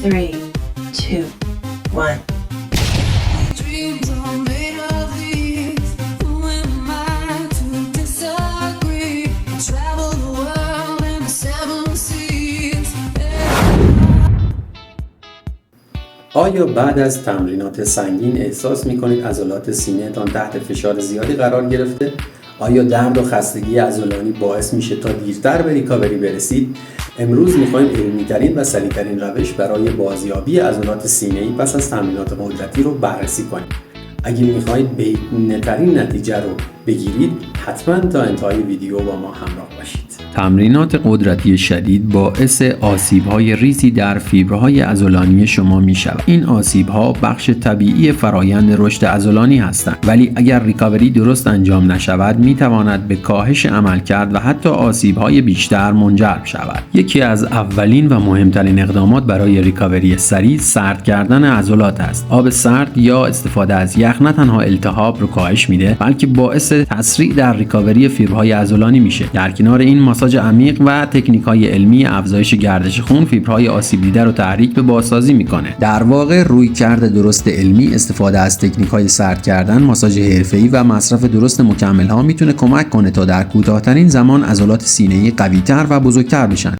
3, 2, 1. Dreams are made of these. Who am I to disagree? Travel the world in the 7 seas. آیا بعد از تمرینات سنگین احساس می‌کنید عضلات سینه‌تان تحت فشار زیادی قرار گرفته؟ آیا درد و خستگی عضلانی باعث میشه تا دیرتر به ریکاوری برسید؟ امروز می‌خوایم علمی‌ترین و سریع‌ترین روش برای بازیابی عضلات سینه‌ای پس از تمرینات قدرتی رو بررسی کنیم. اگه می‌خواید بهینه‌ترین نتیجه رو بگیرید، حتما تا انتهای ویدیو با ما همراه باشید. تمرینات قدرتی شدید باعث آسیب‌های ریزی در فیبرهای عضلانی شما می‌شود. این آسیب‌ها بخش طبیعی فرایند رشد عضلانی هستند، ولی اگر ریکاوری درست انجام نشود، می‌تواند به کاهش عملکرد و حتی آسیب‌های بیشتر منجر شود. یکی از اولین و مهمترین اقدامات برای ریکاوری سریع سرد کردن عضلات است. آب سرد یا استفاده از یخ نه تنها التهاب رو کاهش میده، بلکه باعث تسریع در ریکاوری فیبرهای عضلانی میشه. در کنار این ماساژ عمیق و تکنیک‌های علمی افزایش گردش خون فیبرهای آسیب دیده رو تحریک به بازسازی میکنه. در واقع رویکرد درست علمی، استفاده از تکنیک‌های سرد کردن، ماساژ حرفه‌ای و مصرف درست مکمل‌ها میتونه کمک کنه تا در کوتاه‌ترین زمان عضلات سینه‌ای قوی‌تر و بزرگتر بشن.